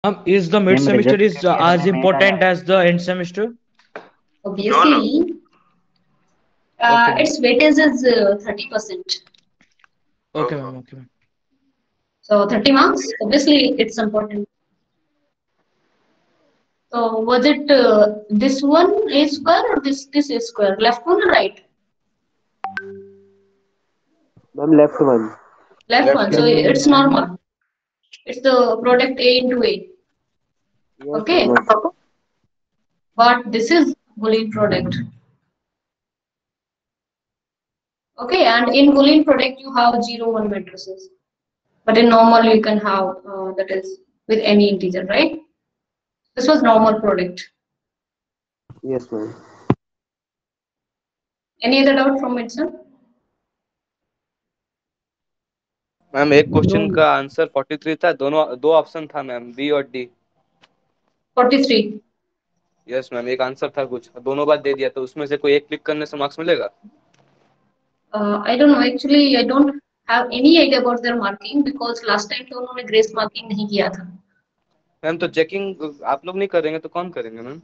Is the mid same semester result is as important as the end semester? No, no. Obviously, Okay, ma'am. its weightage is 30%. Okay, Oh, ma'am. Okay, ma'am. So 30 marks, obviously it's important. So was it this one A square or this A square? Left one or right? ma'am, left one. Left left, one. So left. it's normal. It's the product A into A. Yes, Okay. ma'am. But this is Boolean product. Okay, and in Boolean product you have 0, 1 matrices. But in normal you can have that is with any integer, right? This was normal product. Yes, ma'am. Any other doubt from itself? Ma'am एक question No. का answer 43 था, दोनों दो option था ma'am, B और D. 43. Yes ma'am, एक answer था कुछ, दोनों बार दे दिया, तो उसमें से कोई एक क्लिक करने से मार्क्स मिलेगा? I don't know. Actually, I don't have any idea about their marking because last time तो उन्होंने grace marking नहीं किया था. मैम तो चेकिंग आप लोग नहीं करेंगे तो कौन करेंगे ma'am?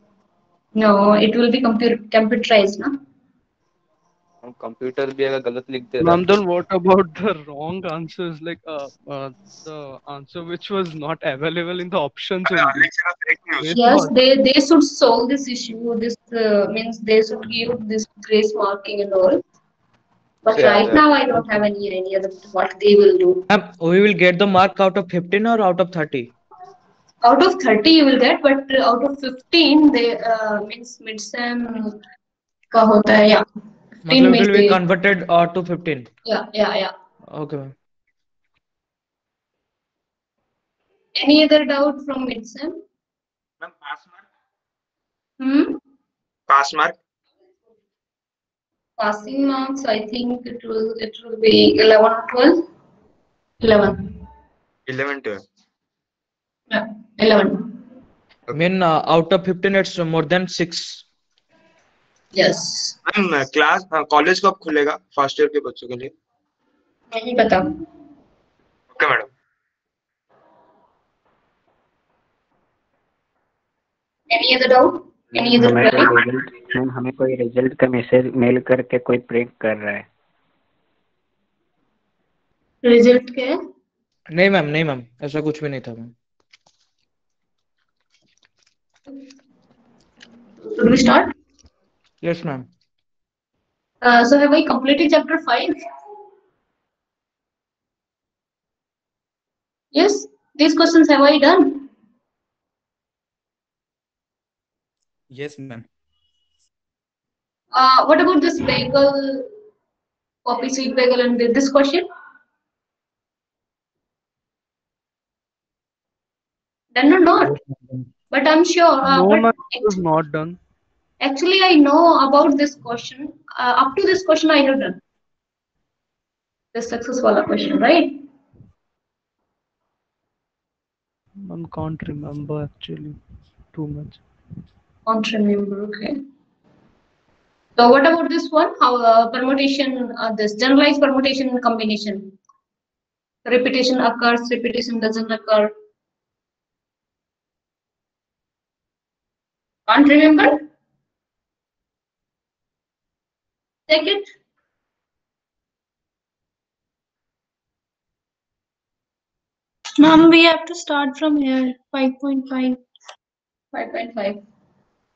No, it will be computerized, ना? हम कंप्यूटर भी अगर गलत लिख दे रहा Ma'am, है तो। then what about the wrong answers? Like the answer which was not available in the options अरे only. Alex era fake news. Grace Yes, mark. they should solve this issue. This means they should give this grace marking and all. But से याद right है? now, I don't have any idea that what they will do. Ma'am, we will get the mark out of 15 or out of 30? Out of 30 you will get, but out of 15 they means midsem का होता है, yeah. 15 मतलब में it will be से, converted to 15. yeah. Okay, ma'am. Any other doubt from midsem? Ma'am, pass mark. Hmm? Pass mark. Passing marks, I think it will be 11 or 12. 11. 11 to. Yeah, 11. I mean, out of 15, it's more than 6. Yes. Ma'am class college कब खुलेगा first year के बच्चों के लिए? नहीं पता. Okay madam. Any other doubt? Any ma'am other हमें कोई query? रिजल्ट मैम हमें कोई रिजल्ट का मैसेज मेल करके कोई प्रेंक कर रहा है। Result क्या है? नहीं मैम, ऐसा कुछ भी नहीं था ma'am. Should we start? Yes, ma'am. So have I completed chapter 5? Yes. These questions have I done? Yes, ma'am. What about this bagel, poppy seed bagel, and this question? Done or not? Yes, ma'am. But I'm sure. No, But ma'am, it was not done. actually, I know about this question. Up to this question, I have done the success wala question, right? Ma'am, can't remember actually too much. Can't remember. Okay. So what about this one? How permutation? This generalized permutation and combination. Repetition occurs. Repetition doesn't occur. Can't remember? Take it. Ma'am, we have to start from here. 5.5. 5.5.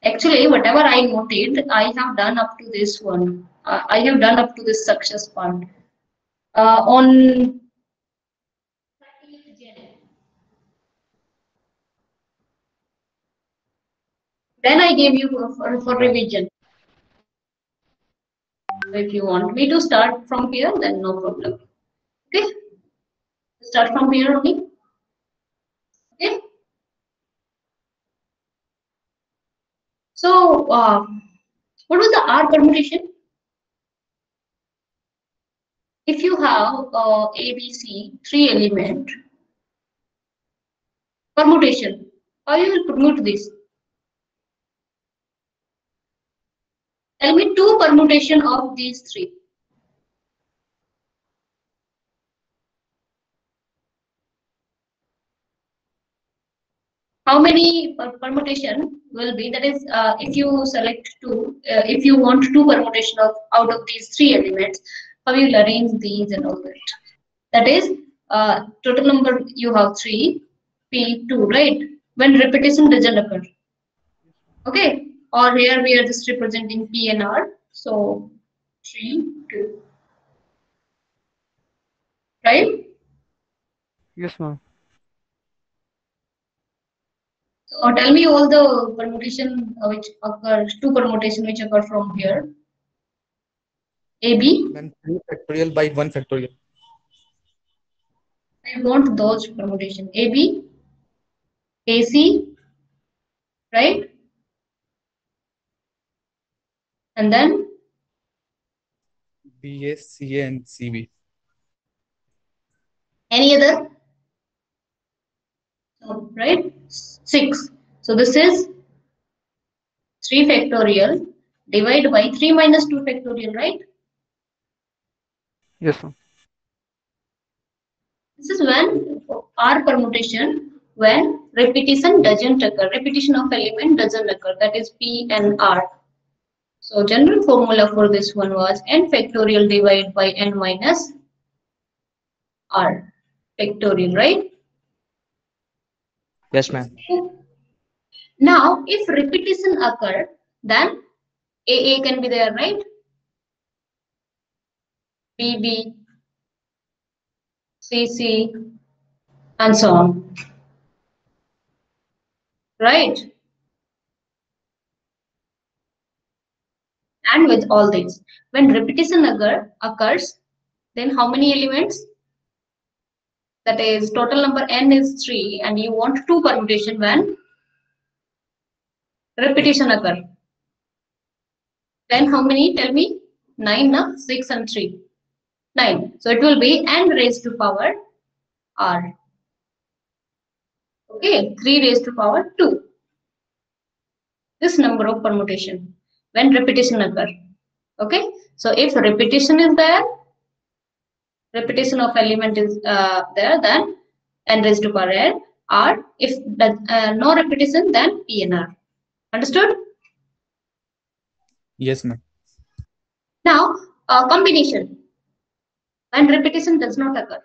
Actually, whatever I noted, I have done up to this one. I have done up to this success part. On then I gave you for revision. If you want me to start from here, then no problem. Okay, start from here only. Okay. So, what was the R permutation? If you have A, B, C, three element permutation, how you will permute this? Tell me two permutation of these three. how many permutation will be, that is, if you select two, if you want two permutation of out of these three elements, how you will arrange these and all that. That is, total number you have 3, P2, right? When repetition doesn't occur. Okay, or here we are just representing P and R. So 3, 2. Right? Yes, ma'am. So tell me all the permutation which occur, two permutation which occur from here. AB. Ma'am, 3 factorial by 1 factorial. I want those permutation. AB, AC, right? And then BA, CA, and CB. any other? No, right? 6. So this is 3 factorial divided by 3 minus 2 factorial, right? Yes, ma'am. This is when R permutation, when repetition doesn't occur, repetition of element doesn't occur, that is P and R. So general formula for this one was n factorial divided by n minus R factorial, right? Yes, ma'am. Now, if repetition occur, then AA can be there, right? BB, CC, and so on. Right? And with all these, when repetition occurs, then how many elements? That is, total number n is 3, and you want 2 permutation when repetition occur. Then how many? Tell me. 9, no? 6 and 3. 9. So it will be n raised to power r. Okay, 3 raised to power 2. This number of permutation when repetition occur. Okay, so if repetition is there, repetition of element is there, then n raised to power n r. If no repetition, then p and r. Understood? Yes, ma'am. Now, combination. When repetition does not occur,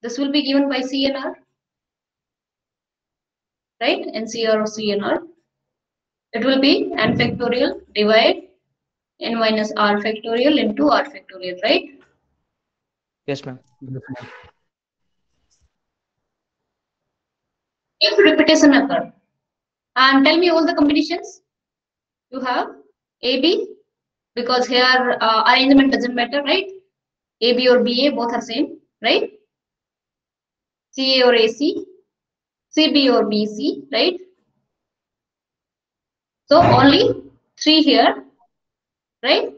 this will be given by C and R, right? NCR or C and R. It will be n factorial divide n minus r factorial into r factorial, right? Yes, ma'am. If repetition occur, and tell me all the combinations. You have AB, because here arrangement doesn't matter, right? AB or BA both are same, right? CA or AC, CB or BC, right? So only 3 here, right?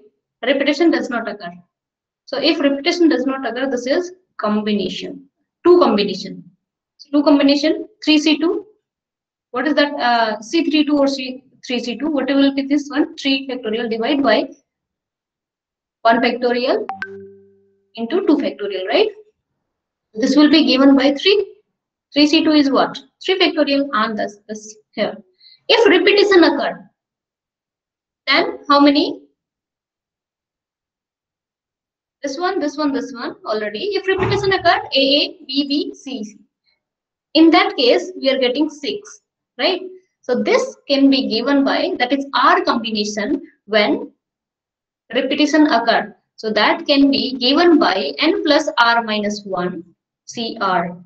Repetition does not occur. So if repetition does not occur, this is combination. 2 combination. So 2 combination, 3C2. What is that? C32 or C3C2? Whatever will be this one? 3 factorial divided by 1 factorial into 2 factorial, right? This will be given by 3. 3C2 is what? 3 factorial, and this here. If repetition occurred, then how many? This one, this one, this one already. If repetition occurred, AA, BB, C. In that case, we are getting 6, right? So this can be given by, that is R combination when repetition occurred. So that can be given by n plus r minus 1 CR.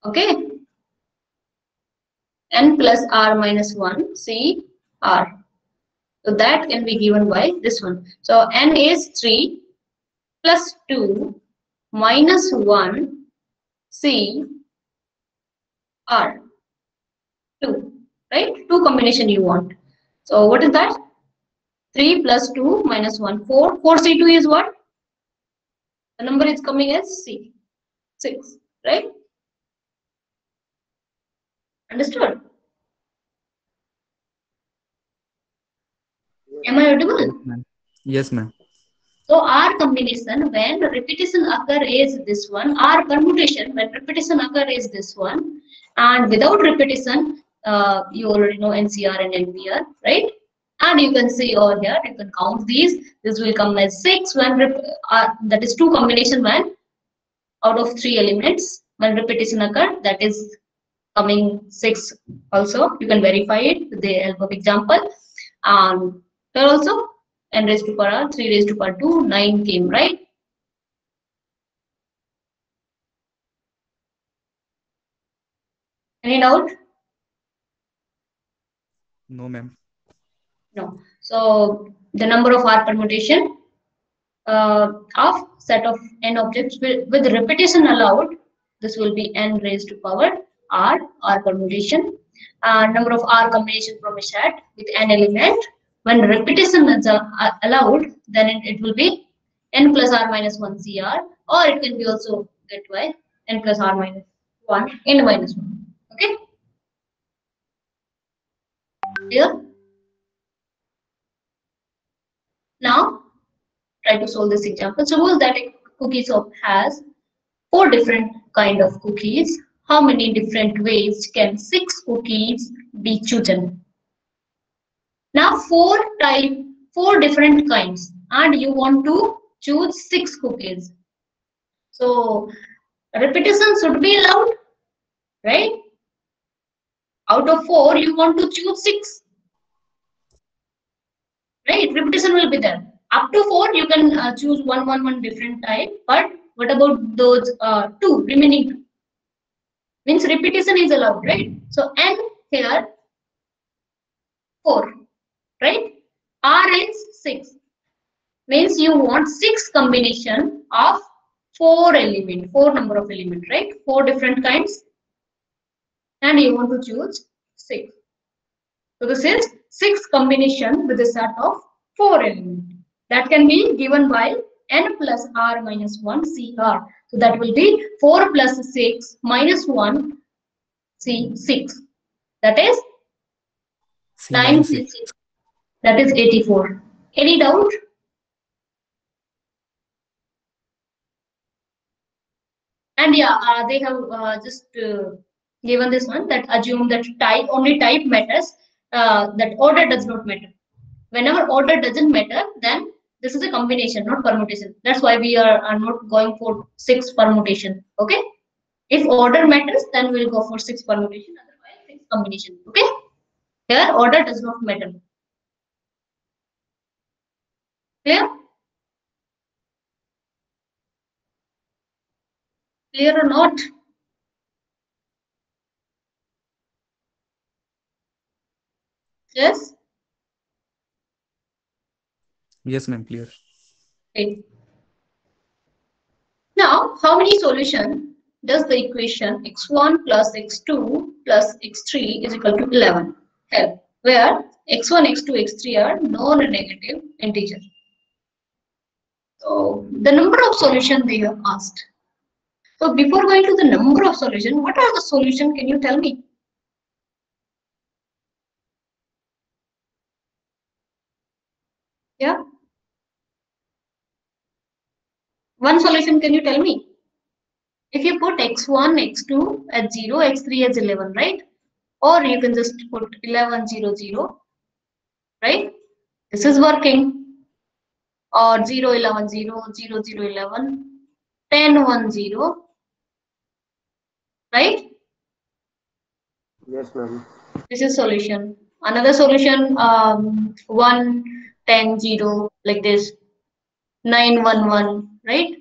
Okay? N plus r minus 1 CR. So that can be given by this one. So n is 3 plus 2 minus 1 CR. 2, right? 2 combination you want. So what is that? 3 plus 2 minus 1, 4. 4C2 is what? The number is coming as C. 6, right? Understood? Am I audible? Yes, ma'am. So R combination when repetition occur is this one. R permutation when repetition occur is this one. And without repetition, you already know NCR and NPR, right? And you can see over here, you can count these. This will come as 6 when that is 2 combination when out of 3 elements when repetition occur, that is coming 6 also. You can verify it with the help of example. Here also n raised to power r, 3 raised to power 2, 9 came, right? Any doubt? No, ma'am. No. So the number of R permutation of set of n objects with repetition allowed, this will be n raised to power R permutation. Number of R combination from a set with n element. When repetition is allowed, then it will be n plus R minus 1 CR, or it can be also get by n plus R minus 1 n minus 1. Okay? Clear? Now, try to solve this example. Suppose that a cookie shop has 4 different kind of cookies. How many different ways can 6 cookies be chosen? Now 4 different kinds, and you want to choose 6 cookies. So repetition should be allowed, right? Out of 4, you want to choose 6, right? Repetition will be there. Up to 4, you can choose one different type. But what about those 2 remaining 2? Means repetition is allowed, right? So n here 4, right? R is 6. Means you want 6 combination of 4 number of element, right? 4 different kinds, and you want to choose 6. So this is 6 combination with a set of 4 elements. That can be given by n plus R minus 1 CR. So that will be 4 plus 6 minus 1 C6. That is C 9 minus 6. C6. That is 84. Any doubt? And yeah, they have just given this one, that assume that only type matters, that order does not matter. Whenever order doesn't matter, then this is a combination, not permutation. That's why we are not going for 6 permutation. Okay? If order matters, then we'll go for 6 permutation, otherwise 6 combination. Okay? Here order does not matter. Clear? Clear or not? Yes? Yes, ma'am. Clear. Okay. Now, how many solutions does the equation x1 plus x2 plus x3 is equal to 11 have? Where x1, x2, x3 are non-negative integers. So, the number of solutions they have asked. So, before going to the number of solutions, what are the solutions? Can you tell me? Yeah? One solution, can you tell me? If you put x1, x2 at 0, x3 as 11, right? Or you can just put 11, 0, 0, right? This is working. Or 0, 11, 0, 0, 0, 11, 10, 1, 0, right? Yes, ma'am. This is solution. Another solution, 1, 10, 0, like this, 9, 1, 1, right?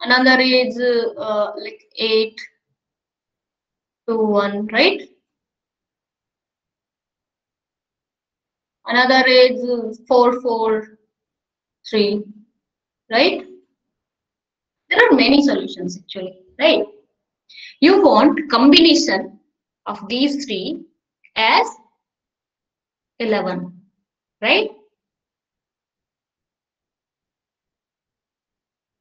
Another is like 8, 2, 1, right? Another is 4, 4, 3, right? There are many solutions actually, right? You want combination of these 3 as 11, right?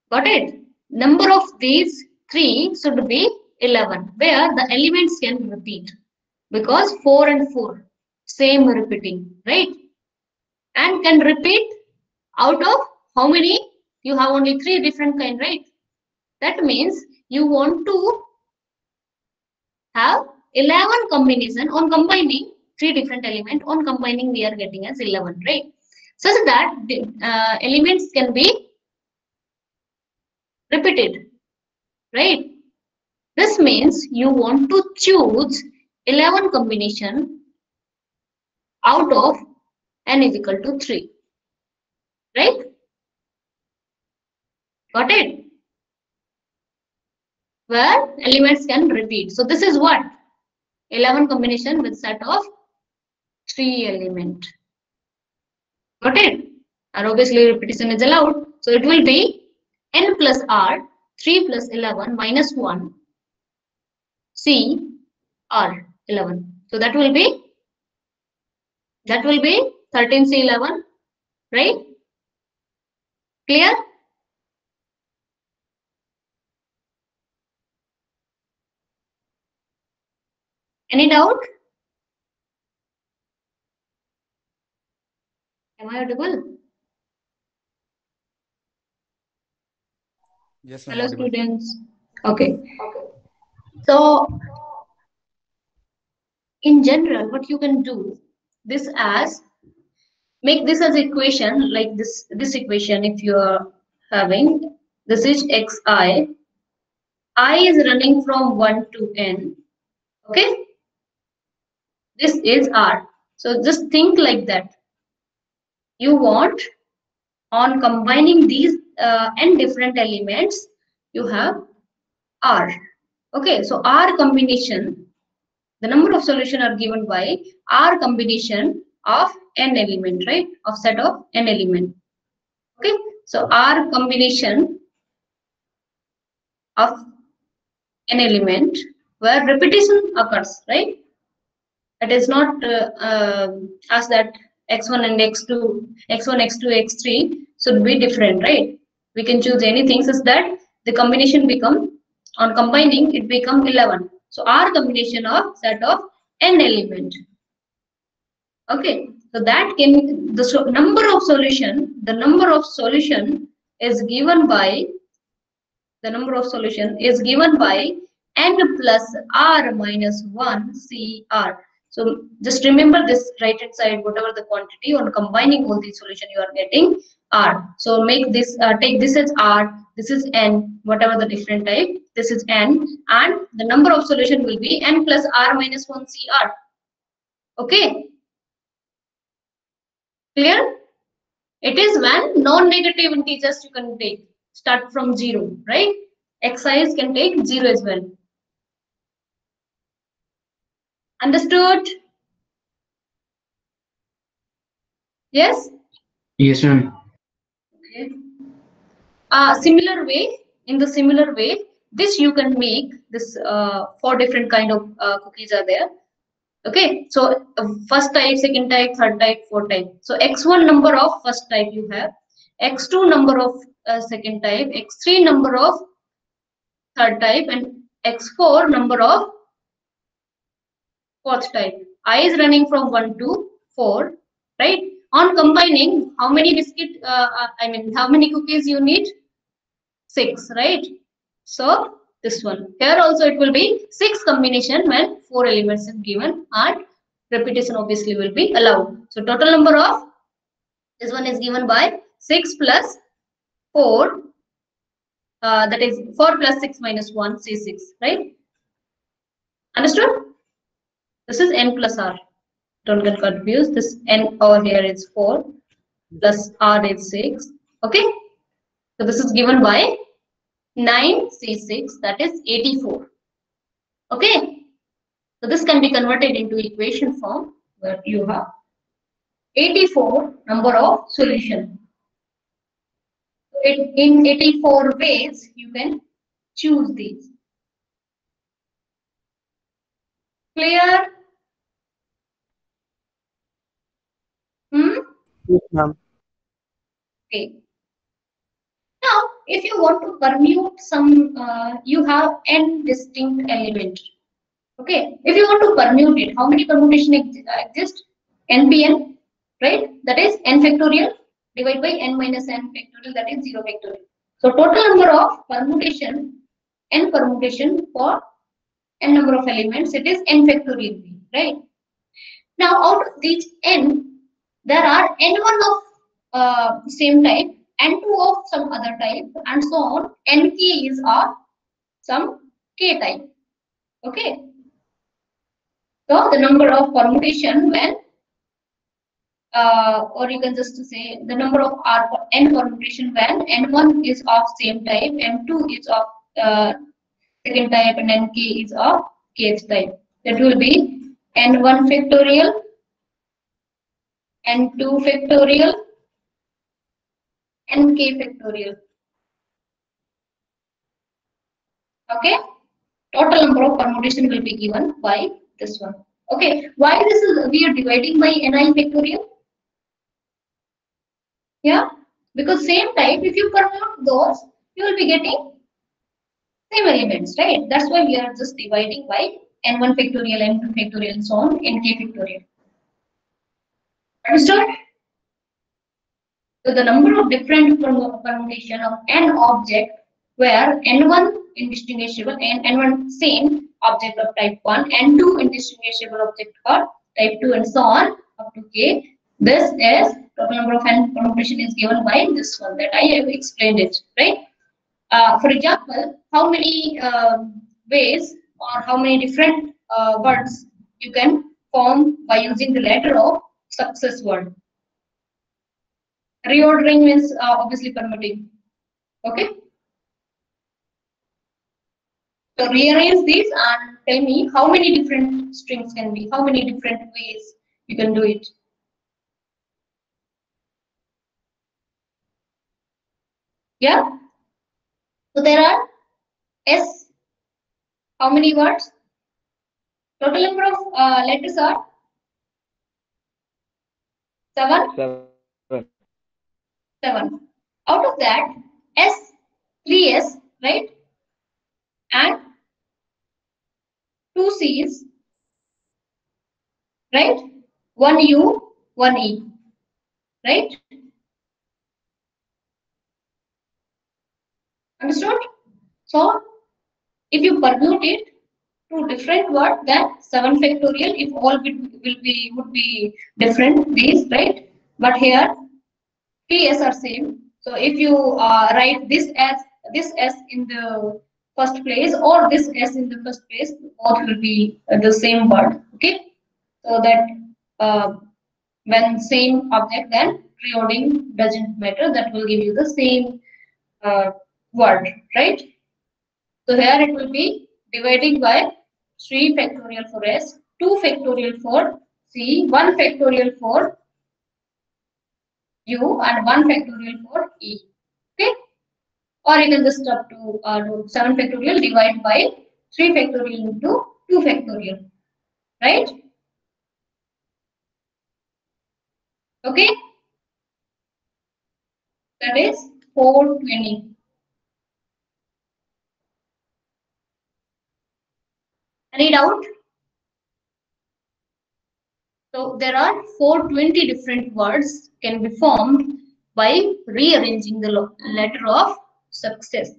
Got it? Number of these 3 should be 11, where the elements can repeat, because 4 and 4 same repeating, right? And can repeat Out of how many? You have only 3 different kind, right? That means you want to have 11 combination. On combining 3 different elements, on combining we are getting as 11, right? Such that the elements can be repeated, right? This means you want to choose 11 combination out of n is equal to 3, right? Got it? Where elements can repeat. So this is what? 11 combination with set of 3 element. Got it? And obviously repetition is allowed. So it will be n plus r, 3 plus 11 minus 1, c r 11. So that will be 13c11, right? Clear? Any doubt? Am I audible? Yes, ma'am. Hello, Audible. students. Okay. So in general, what you can do this as, make this as equation like this equation. If you are having, this is xi, I is running from 1 to n, okay, this is r. So just think like that. You want, on combining these n different elements, you have r, okay. So r combination, the number of solution are given by r combination of n element, right, of set of n element, okay. So r combination of an element where repetition occurs, right? It is not as that x1 and x2, x1, x2, x3 should be different, right? We can choose anything such that the combination become, on combining it become 11. So R combination of set of n element. Okay, so that can, the number of solution, the number of solution is given by, the number of solution is given by n plus r minus 1 cr. So just remember this right hand side, whatever the quantity, on combining all these solution you are getting r. So make this, take this as r, this is n, whatever the different type, this is n, and the number of solution will be n plus r minus 1 cr. Okay, clear? It is when non-negative integers you can take, start from 0, right? Xi's can take 0 as well. Understood? Yes? Yes, ma'am. Okay. Similar way, in the similar way, this you can make this 4 different kind of cookies are there. Okay, so first type, second type, third type, fourth type. So x1 number of first type you have, x2 number of second type, x3 number of third type, and x4 number of fourth type. I is running from 1 to 4, right? On combining, how many biscuit, how many cookies you need? 6, right? So this one. Here also it will be 6 combination when 4 elements is given, and repetition obviously will be allowed. So total number of this one is given by 6 plus 4, that is 4 plus 6 minus 1, say 6, right? Understood? This is n plus r. Don't get confused. This n over here is 4 plus r is 6. Okay. So this is given by 9c6, that is 84. Okay. So this can be converted into equation form where you have 84 number of solution. In 84 ways you can choose these. Clear? Yes, ma'am. Okay. Now, if you want to permute some, you have n distinct element. Okay. If you want to permute it, how many permutation exist? NPN, right? That is n factorial. divide by n minus n factorial, that is 0 factorial. So total number of permutation, n permutation for n number of elements, it is n factorial b, right? Now out of these n, there are n1 of same type, n2 of some other type, and so on. Nk is of some k type. Okay. So the number of permutation when, or you can just say the number of n permutation when n1 is of same type, n2 is of second type, and nk is of kth type. That will be n1 factorial, n2 factorial, nk factorial. Okay, total number of permutation will be given by this one. Okay, why this is we are dividing by ni factorial? Yeah, because same type, if you permute those, you will be getting same elements, right? That's why we are just dividing by n1 factorial, n2 factorial, and so on, nk factorial. Understood? So the number of different permutation of n object where n1 indistinguishable and n1 same object of type 1, n2 indistinguishable object of type 2, and so on up to k. This is total number of n permutation is given by this one that I have explained it, right? For example, how many ways or how many different words you can form by using the letter of success word. Reordering means obviously permuting. Okay. So rearrange these and tell me how many different strings can be, how many different ways you can do it. Yeah. So there are S. How many words? Total number of letters are 7. 7. Out of that, S, 3S, right? And 2 C's, right? 1 U, 1 E, right? Understood? So, if you permute it to different words, then 7 factorial, if all would be different, these, right? But here, 3s are same. So if you write this S in the first place or this S in the first place, both will be the same word. Okay, so that when same object, then reordering doesn't matter. That will give you the same word, right? So here it will be dividing by 3 factorial for S, 2 factorial for C, 1 factorial for U, and 1 factorial for E. Okay, or you can just up to 7 factorial divide by 3 factorial into 2 factorial, right? Okay, that is 420. Any doubt? So there are 420 different words can be formed by rearranging the letter of success.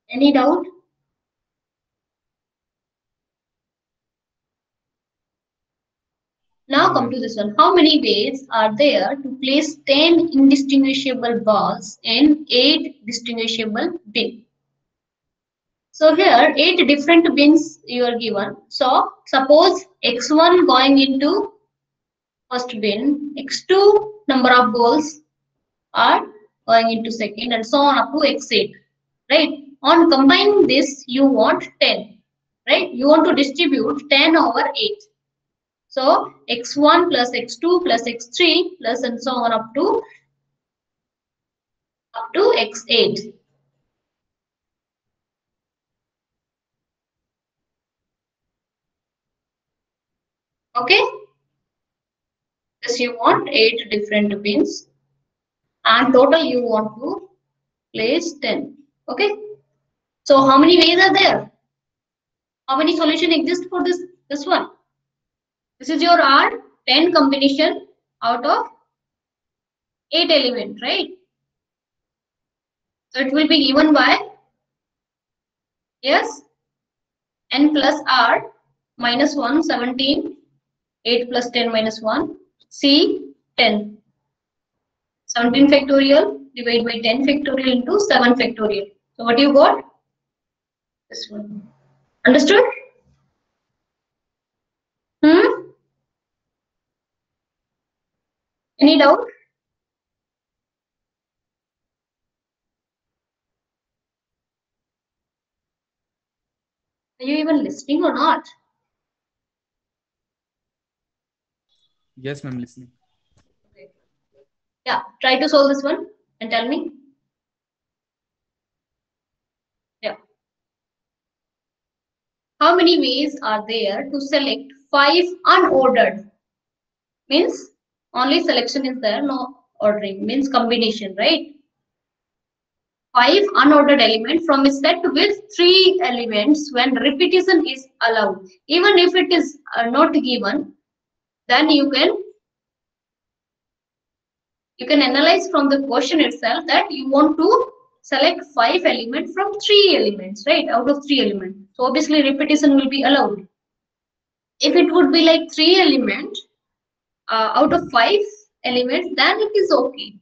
Any doubt? Now come to this one. How many ways are there to place 10 indistinguishable balls in 8 distinguishable bins? So here 8 different bins you are given. So suppose x1 going into first bin, x2 number of balls are going into second, and so on up to x8, right? On combining this, you want 10, right? You want to distribute 10 over 8. So x1 plus x2 plus x3 plus and so on up to x8. Okay. This you want 8 different bins, and total you want to place 10. Okay. So how many ways are there? How many solutions exist for this This one. This is your R10 combination out of 8 element, right? So it will be given by, yes, n plus R minus 1, 17, 8 plus 10 minus 1, C, 10. 17 factorial divided by 10 factorial into 7 factorial. So what you got? This one. Understood? Any doubt? Are you even listening or not? Yes, ma'am, listening. Okay. Yeah, try to solve this one and tell me. Yeah. How many ways are there to select 5 unordered? Means only selection is there, no ordering. Means combination, right? 5 unordered elements from a set with 3 elements when repetition is allowed. Even if it is not given, then you can analyze from the question itself that you want to select 5 elements from 3 elements, right? Out of 3 elements. So obviously repetition will be allowed. If it would be like 3 elements out of 5 elements, then it is okay.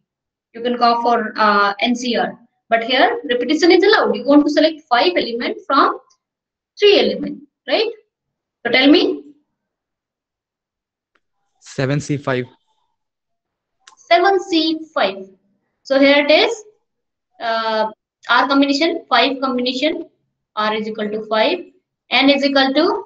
You can go for NCR. But here repetition is allowed. You want to select 5 elements from 3 elements, right? So tell me. 7C5. 7C5. So here it is. R combination, 5 combination. R is equal to 5. N is equal to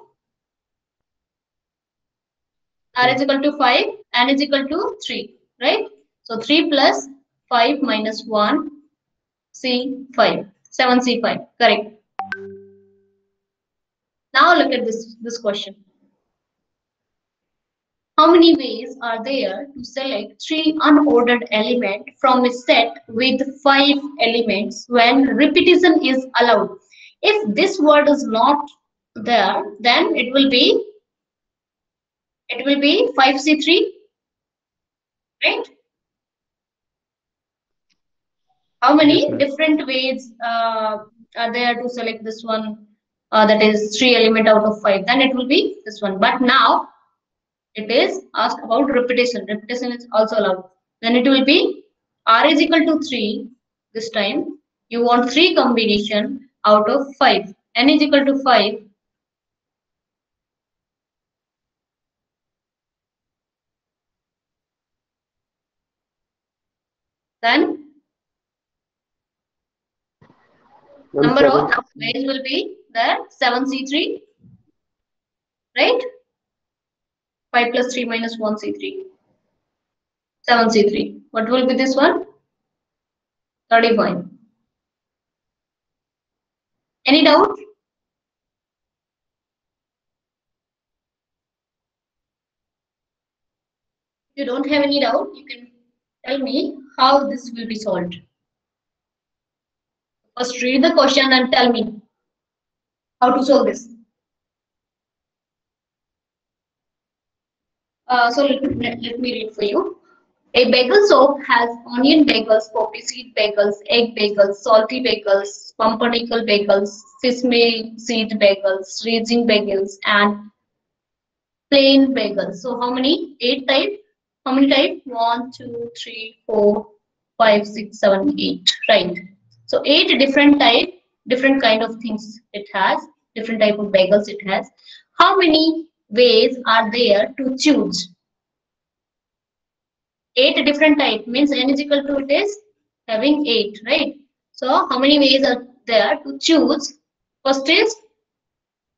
R is equal to 5. N is equal to 3. Right? So 3 plus 5 minus 1. C5. 7C5. Correct. Now look at this question. How many ways are there to select 3 unordered elements from a set with 5 elements when repetition is allowed? If this word is not there, then it will be 5C3, right? How many Yes, ma'am. different ways are there to select this one? That is 3 element out of 5. Then it will be this one. But now it is asked about repetition. Repetition is also allowed. Then it will be R is equal to 3. This time you want 3 combination out of 5. N is equal to 5. Then number of ways will be there 7C3, right? 5 plus 3 minus 1C3. 7C3. What will be this one? 35. Any doubt? If you don't have any doubt, you can tell me how this will be solved. First read the question and tell me how to solve this. So let me read for you. A bagel shop has onion bagels, poppy seed bagels, egg bagels, salty bagels, pumpernickel bagels, sesame seed bagels, raisin bagels, and plain bagels. So how many? 8 type. How many type? 1, 2, 3, 4, 5, 6, 7, 8. Right. So 8 different type, different kind of things it has, different type of bagels it has. How many ways are there to choose? 8 different type means n is equal to it is having 8, right? So how many ways are there to choose? First is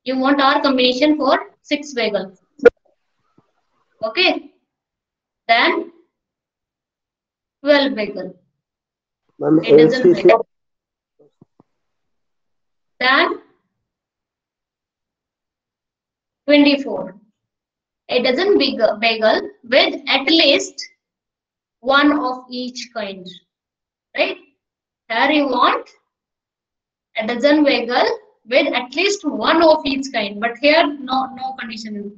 you want R combination for 6 bagels. Okay. Then 12 bagel. It doesn't matter. Then 24. A dozen bagel with at least one of each kind, right? Here you want a dozen bagel with at least one of each kind. But here, no condition is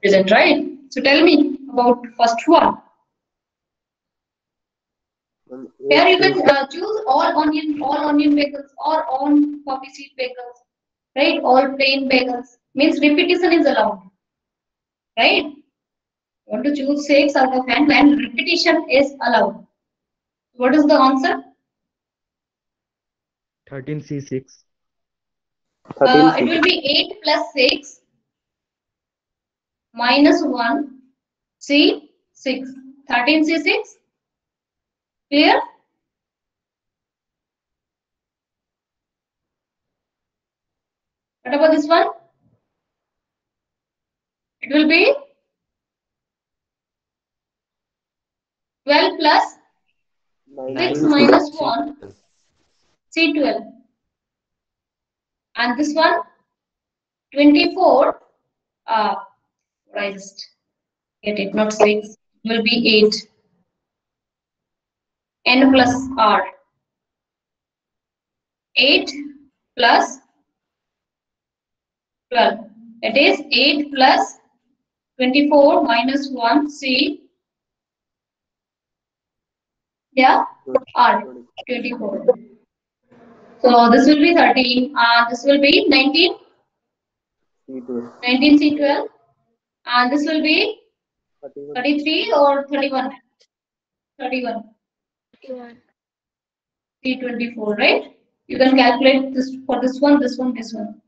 present, right? So tell me about first one. Here you can choose all onion bagels or on poppy seed bagels, right? All plain bagels. Means repetition is allowed, right? You want to choose 6 out of 10 when repetition is allowed. What is the answer? 13C6. It will be 8 plus 6 minus 1 C6. 13C6. Clear? What about this one? It will be 12 plus 6 minus 1 C12. And this one 24. I just get it, not 6. It will be 8. N plus R. 8 plus 12. It is 8 plus 24 minus 1 C. Yeah, R. 24. So this will be 13. This will be 19. 19 C12. And this will be 33 or 31. 31. C24, right? You can calculate this for this one, this one, this one.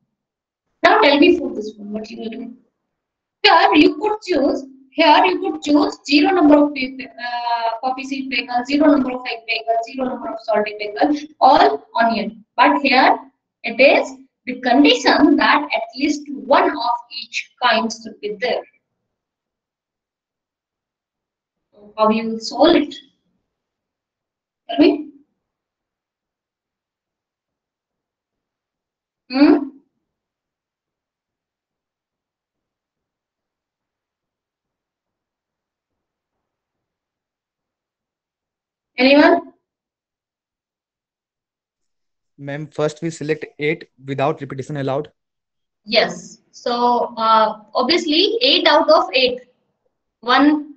Now tell me for this one, what you will do. Here you could choose 0 number of poppy seed bagel, 0 number of egg bagel, 0 number of salty bagel, all onion. But here it is the condition that at least one of each kind should be there. So how you will solve it? Tell me. Anyone? Ma'am, first we select 8 without repetition allowed. Yes. So obviously 8 out of 8. 1,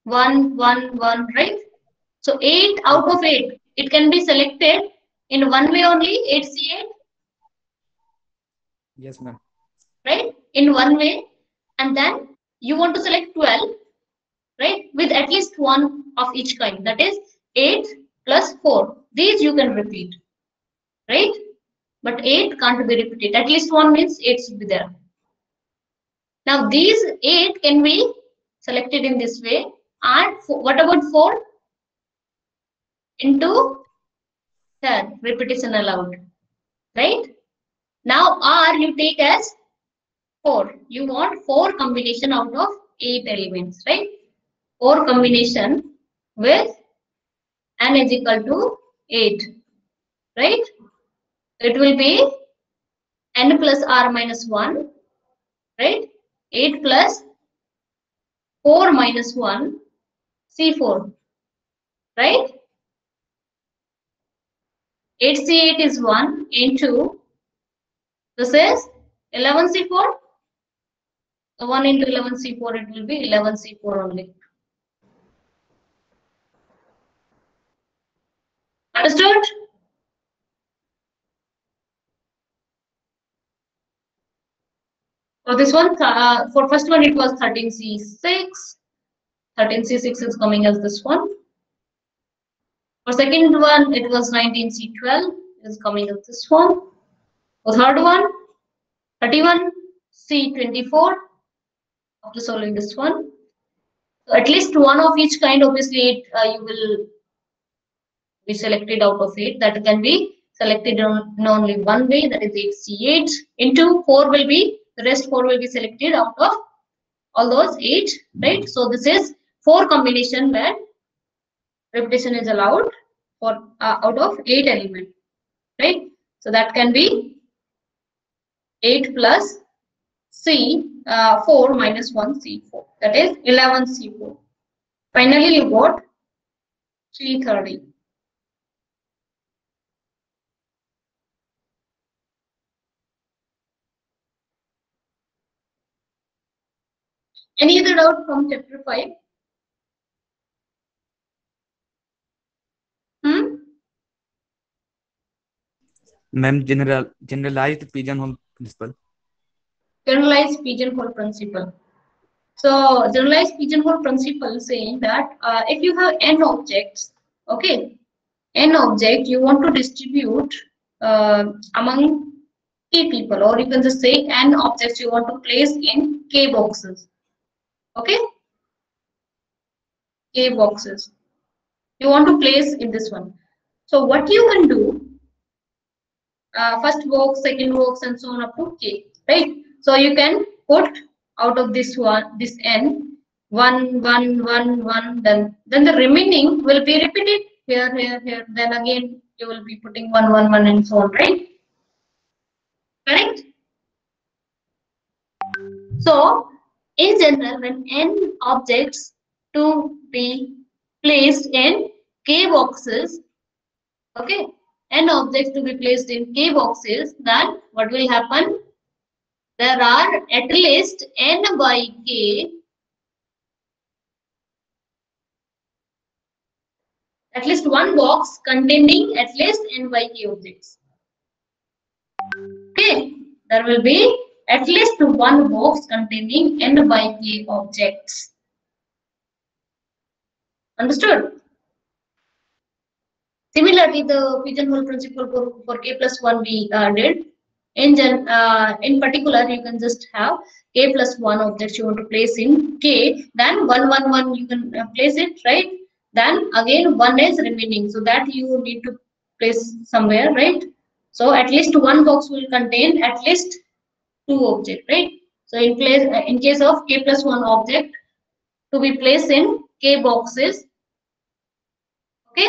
1, 1, 1, right? So 8 out of 8. It can be selected in one way only, 8C8. Yes, ma'am. Right? In one way. And then you want to select 12, right? With at least one of each kind. That is 8 plus 4. These you can repeat. Right? But 8 can't be repeated. At least one means 8 should be there. Now these 8 can be selected in this way. And what about 4? Into 10. Repetition allowed. Right? Now R you take as 4. You want 4 combination out of 8 elements, right? 4 combination with n is equal to 8, right? It will be n plus r minus 1, right? 8 plus 4 minus 1, C4, right? 8C8 is 1 into, this is 11C4. So 1 into 11C4, it will be 11C4 only. Understood? For this one, for first one, it was 13C6. 13C6 is coming as this one. For second one, it was 19C12 is coming as this one. For third one, 31C24 after solving this one. So at least one of each kind, obviously, you will be selected out of 8. That can be selected in only one way, that is 8C8 into 4 will be, the rest 4 will be selected out of all those 8, right? So this is 4 combination where repetition is allowed for out of 8 elements, right? So that can be 8 plus C4 minus 1 C4, that is 11 C4. Finally, you got 330. Any other doubt from chapter 5? Ma'am, generalized pigeonhole principle. Generalized pigeonhole principle. So generalized pigeonhole principle saying that if you have n objects, okay, n object you want to distribute among k people, or you can just say n objects you want to place in k boxes, okay, k boxes you want to place in this one. So what you can do, first box, second box, and so on up to k, right? So you can put out of this one, this n, 1, 1, 1, 1, then the remaining will be repeated here, here, here. Then again you will be putting 1, 1, 1, and so on, right? Correct? So in general, when n objects to be placed in k boxes, okay, n objects to be placed in k boxes, then what will happen? There are at least n by k, at least one box containing at least n by k objects. Okay, there will be at least one box containing n by k objects. Understood? Similarly, the pigeonhole principle for k plus 1 we did. In particular, you can just have k plus 1 objects you want to place in k, then 1, 1, 1 you can place it, right? Then again 1 is remaining, so that you need to place somewhere, right? So at least one box will contain at least 2 objects, right? So in case of k plus 1 object to be placed in k boxes, okay,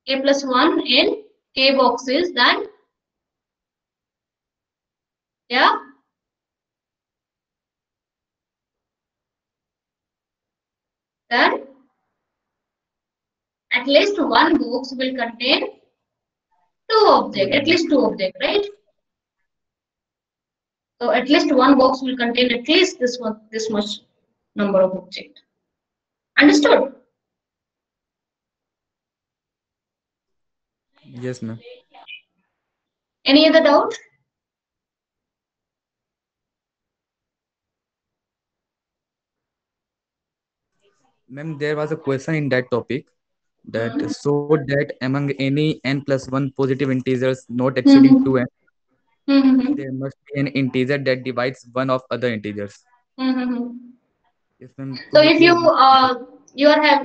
k plus 1 in k boxes, then yeah, then at least one box will contain 2 objects, at least 2 objects, right? So at least one box will contain at least this much number of objects. Understood? Yes, ma'am. Any other doubt? Ma'am, there was a question in that topic that so that among any n plus 1 positive integers not exceeding 2n, there must be an integer that divides one of other integers. Yes, ma'am. So Could if please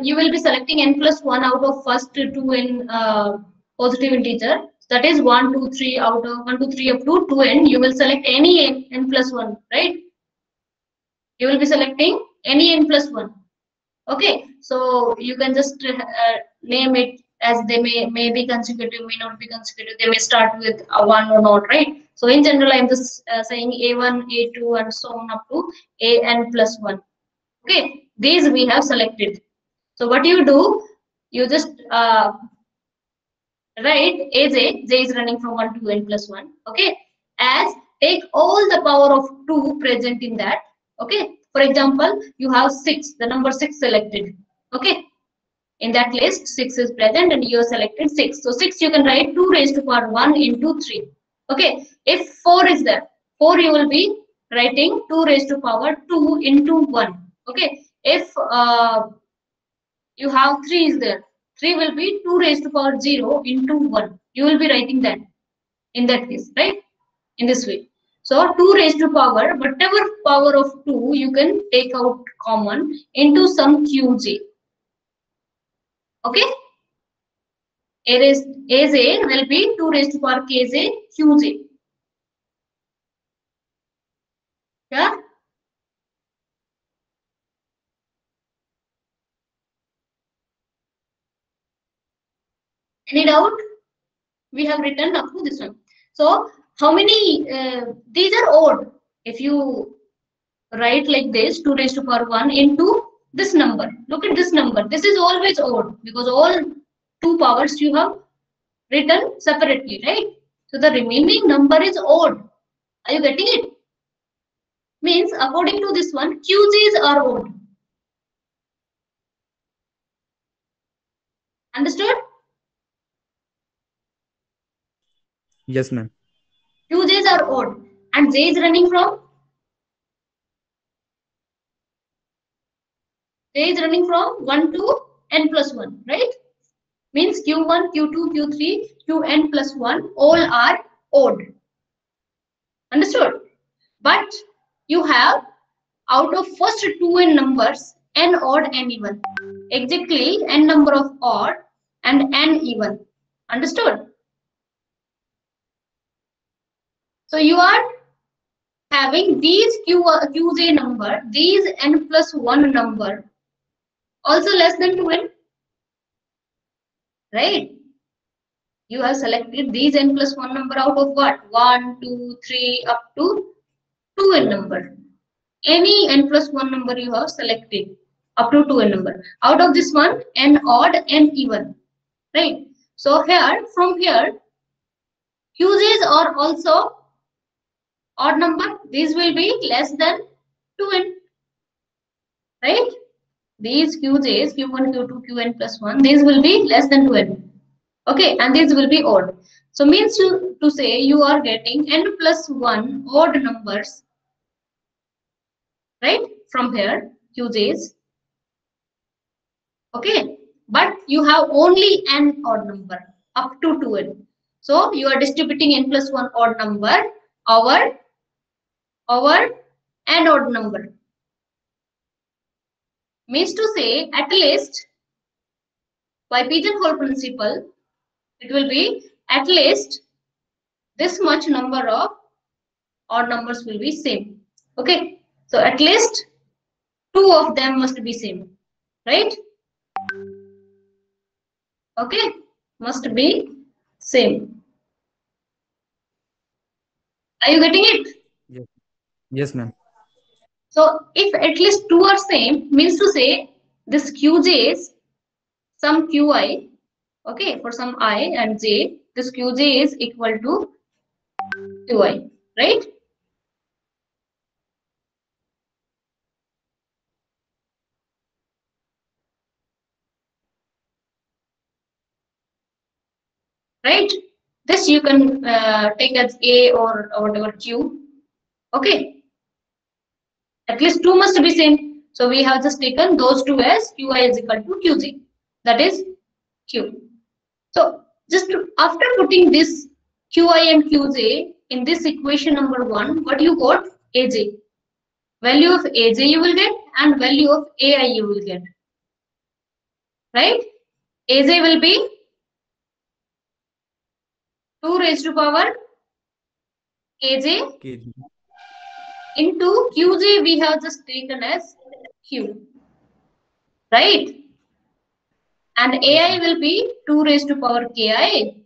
you will be selecting n plus 1 out of first 2 in positive integer, that is 1, 2, 3 out of 1, 2, 3 up to 2n, you will select any n plus 1, right? You will be selecting any n plus 1. Okay, so you can just name it as they may be consecutive, may not be consecutive, they may start with a 1 or not, right? So in general, I'm just saying a1, a2, and so on up to an plus 1. Okay, these we have selected. So what you do, you just write j is running from 1 to n plus 1. Okay, as take all the power of 2 present in that. Okay, for example, you have 6, the number 6 selected. Okay, in that list 6 is present and you have selected 6. So 6 you can write 2 raised to power 1 into 3. Okay, if 4 is there, 4 you will be writing 2 raised to power 2 into 1. Okay, if you have 3 is there, 3 will be 2 raised to power 0 into 1. You will be writing that in that case, right? In this way. So 2 raised to power, whatever power of 2 you can take out common into some qj. Okay? Aj will be 2 raised to power kj qj. Yeah? Any doubt? We have written up to this one. So how many, these are odd. If you write like this, 2 raised to power 1 into this number. Look at this number. This is always odd because all 2 powers you have written separately, right? So the remaining number is odd. Are you getting it? Means according to this one, QJs are odd. Understood? Yes, ma'am. QJs are odd. And J is running from? J is running from 1 to n plus 1, right? Means Q1, Q2, Q3, Qn plus 1, all are odd. Understood? But you have out of first two n numbers, n odd, n even. Exactly n number of odd and n even. Understood? So you are having these Qj number, these n plus 1 number also less than 2n, right? You have selected these n plus 1 number out of what? 1, 2, 3 up to 2n number. Any n plus 1 number you have selected up to 2n number. Out of this one, n odd, n even, right? So here, from here, Qj's are also odd number. These will be less than 2n, right? These Qj's, Q1, Q2, Qn plus 1, these will be less than 2n. Okay, and these will be odd. So means to say you are getting n plus 1 odd numbers, right? From here, Qj's. Okay, but you have only n odd number up to 2n. So you are distributing n plus 1 odd number over n odd number. Means to say, at least by pigeonhole principle, it will be at least this much number of odd numbers will be same. Okay, so at least two of them must be same, right? Okay, must be same. Are you getting it? Yes. Yes, ma'am. So if at least two are same, means to say this Qj is some Qi, okay, for some I and J, this Qj is equal to Qi, right? Right? This you can take as A or whatever Q, okay? At least two must be same. So we have just taken those two as Qi is equal to Qj. That is Q. So just after putting this Qi and Qj in this equation number 1, what you got? Aj. Value of Aj you will get and value of Ai you will get. Right? Aj will be 2 raised to power Kj KG. into Qj we have just taken as Q. Right? And Ai will be 2 raised to power Ki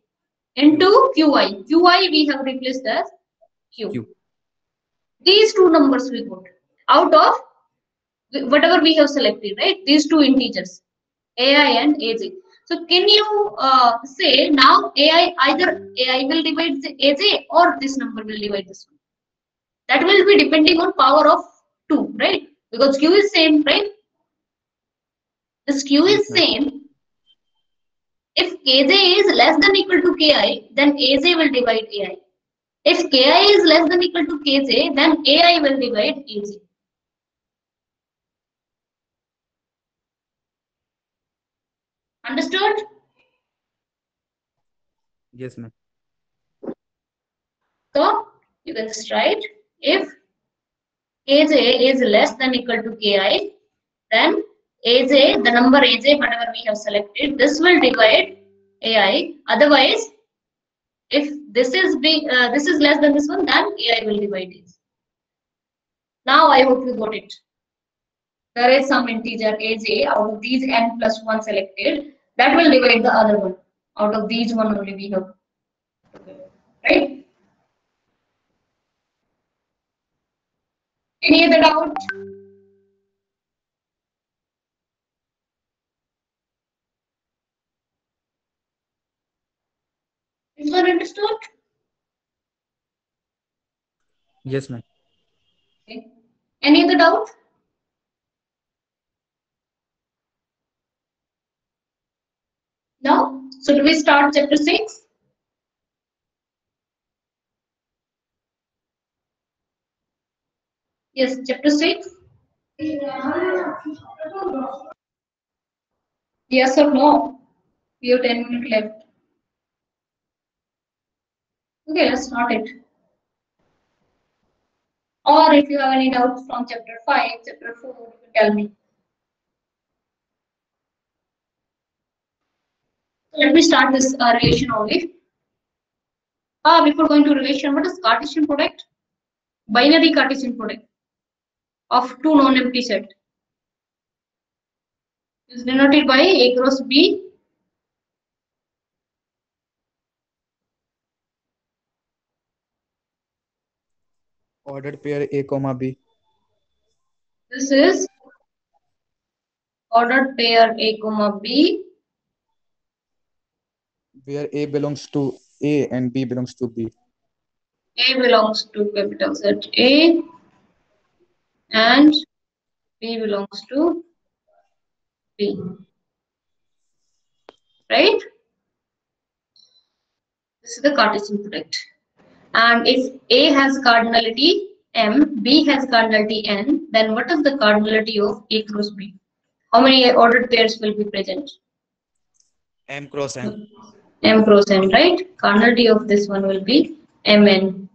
into Qi. Qi we have replaced as Q. Q. These two numbers we got out of whatever we have selected, right? These two integers, Ai and Aj. So can you say now Ai, either Ai will divide Aj or this number will divide this one? That will be depending on power of 2, right? Because Q is same, right? This Q Yes, is ma'am. same. If Kj is less than equal to Ki, then Aj will divide Ai. If Ki is less than equal to Kj, then Ai will divide Aj. Understood? Yes, ma'am. So you can just write if Kj is less than equal to Ki, then Aj, the number Aj, whatever we have selected, this will divide Ai. Otherwise, if this is this is less than this one, then Ai will divide it. Now I hope you got it. There is some integer Aj out of these n plus 1 selected that will divide the other one. Out of these one only we have. Right? Any other doubt? This one understood? Yes, ma'am. Okay. Any other doubt? No? So do we start chapter 6? Yes, chapter 6. Yes or no? We have 10 minutes left. Okay, let's start it. Or if you have any doubts from chapter 5, chapter 4, you can tell me. Let me start this relation only. Before going to relation, what is Cartesian product? Binary Cartesian product of two non-empty sets is denoted by A cross B. Ordered pair A comma B. This is ordered pair A comma B, where A belongs to A and B belongs to B. A belongs to capital Z A and B belongs to B. Right? This is the Cartesian product. And if A has cardinality M, B has cardinality N, then what is the cardinality of A cross B? How many ordered pairs will be present? M cross N. M cross N, right? Cardinality of this one will be Mn,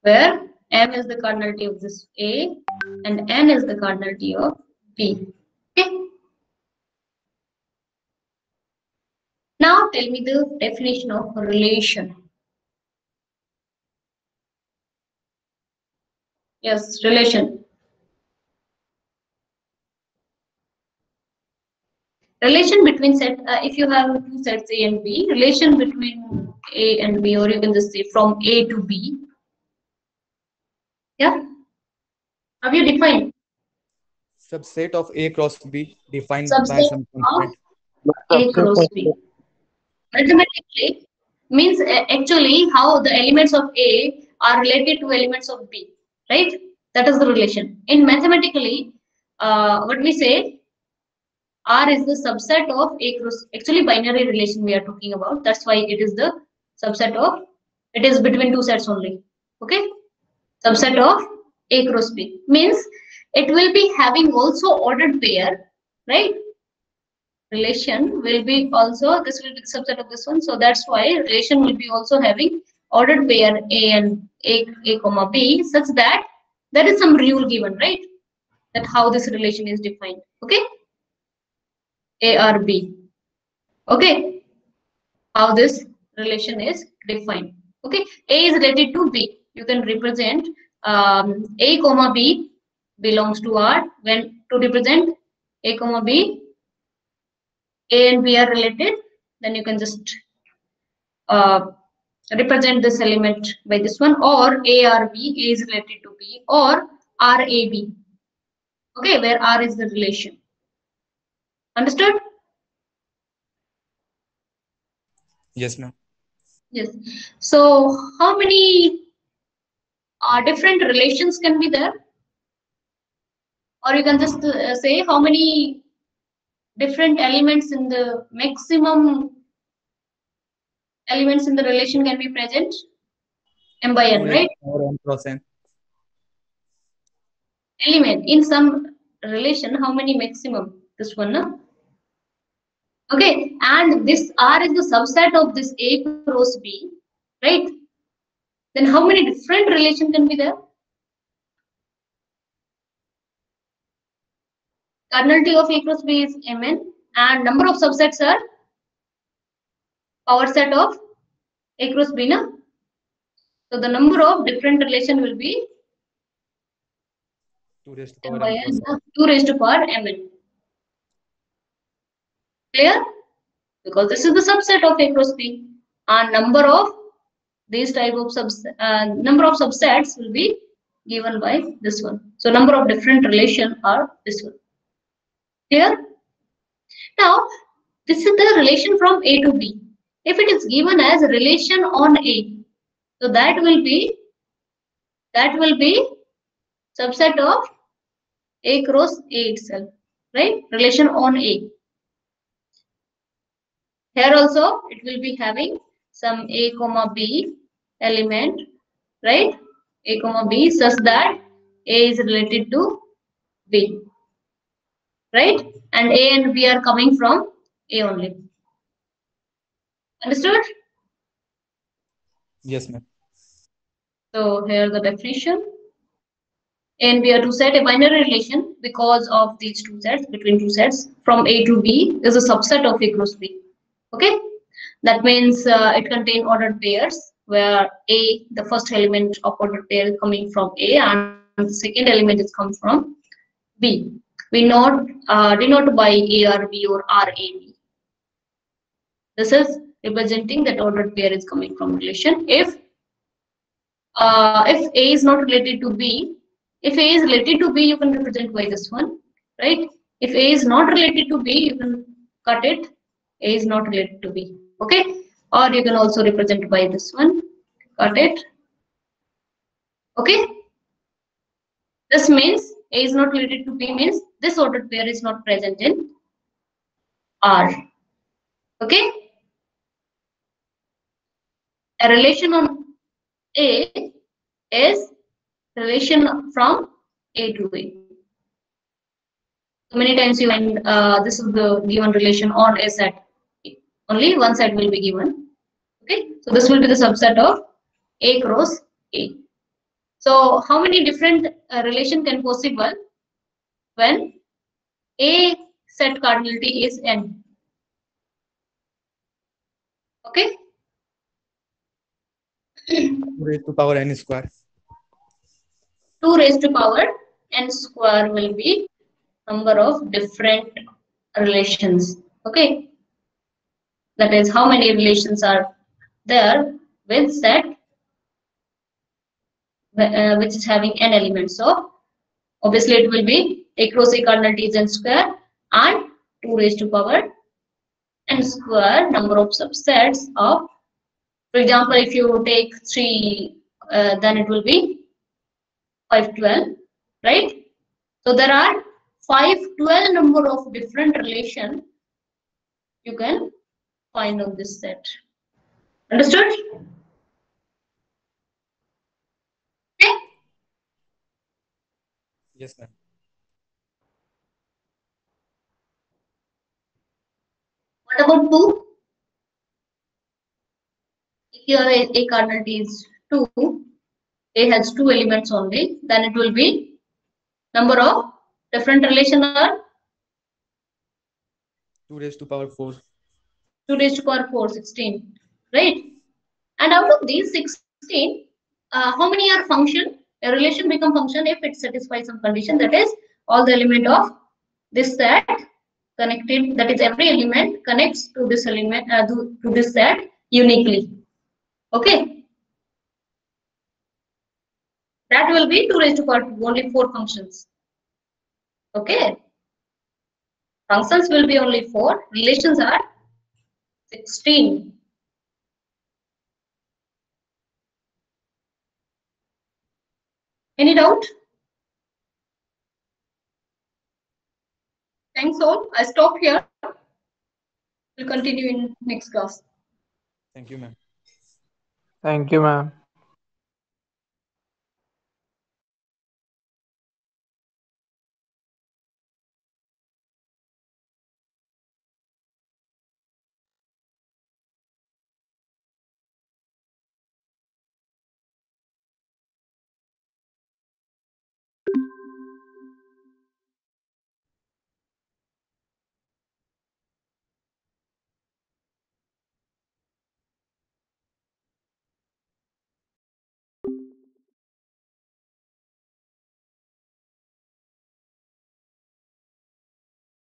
where M is the cardinality of this A and N is the cardinality of B. Okay. Now tell me the definition of relation. Yes, relation. Relation between set, if you have two sets A and B, relation between A and B, or you can just say from A to B. Yeah. Have you defined? Subset of A cross B defined by Subset some of constant. A cross B. Mathematically means actually how the elements of A are related to elements of B, right? That is the relation. In mathematically, what we say, R is the subset of A cross. Actually, binary relation we are talking about. That's why it is the subset of. It is between two sets only. Okay, subset of A cross B means it will be having also ordered pair, right? Relation will be also, this will be the subset of this one, so that's why relation will be also having ordered pair A and A comma B, such that there is some rule given, right, that how this relation is defined. Okay, A or B. Okay, how this relation is defined. Okay, A is related to B. You can represent A comma B belongs to R. When to represent A comma B, A and B are related, then you can just represent this element by this one, or A or B, A is related to B, or RAB. Okay, where R is the relation. Understood? Yes, ma'am. Yes. So how many different relations can be there? Or you can just say how many different elements in the maximum elements in the relation can be present? M by N, right? Or M cross N. Element in some relation, how many maximum? This one, no? Okay, and this R is the subset of this A cross B, right? Then how many different relation can be there? Cardinality of A cross B is Mn, and number of subsets are power set of A cross B, na? So the number of different relation will be 2 raised to M power by M cross N, N. 2 raised to power Mn. Clear? Because this is the subset of A cross B, and number of these type of number of subsets will be given by this one. So number of different relation are this one. Clear? Now this is the relation from A to B. If it is given as a relation on A, so that will be subset of A cross A itself, right? Relation on A. Here also it will be having some A comma B element, right? A comma B such that A is related to B, right? And A and B are coming from A only. Understood? Yes, ma'am. So here the definition. A and B are to set a binary relation because of these two sets, between two sets from A to B is a subset of A cross B. Okay, that means it contains ordered pairs where A, the first element of ordered pair is coming from A and the second element is coming from B. We not denote by ARB or RAB. This is representing that ordered pair is coming from relation. If A is not related to B, if A is related to B, you can represent by this one, right? If A is not related to B, you can cut it. A is not related to B, okay? Or you can also represent by this one, cut it, okay? This means A is not related to B means this ordered pair is not present in R, okay? A relation on A is relation from A to A. Many times you find this is the given relation on a set. Only one set will be given. Okay, so this will be the subset of A cross A. So how many different relation can possible when A set cardinality is n? Okay. 2 raised to power n square. 2 raised to power n square will be number of different relations. Okay. That is how many relations are there with set which is having n elements. So obviously it will be A cross A cardinality is n square and 2 raised to power n square number of subsets of, for example, if you take 3, then it will be 512, right? So there are 512 number of different relation you can find on this set. Understood? Okay. Yes, ma'am. What about 2? If your A cardinality is 2, A has 2 elements only, then it will be number of different relation are 2 raised to power 4. 2 raised to power 4, 16, right? And out of these 16, how many are function? A relation become function if it satisfies some condition, that is all the element of this set connected, that is every element connects to this element to this set uniquely. Okay, that will be 2 raised to power 2, only 4 functions. Okay, functions will be only 4, relations are 16. Any doubt? Thanks all. I stop here. We'll continue in next class. Thank you, ma'am. Thank you, ma'am.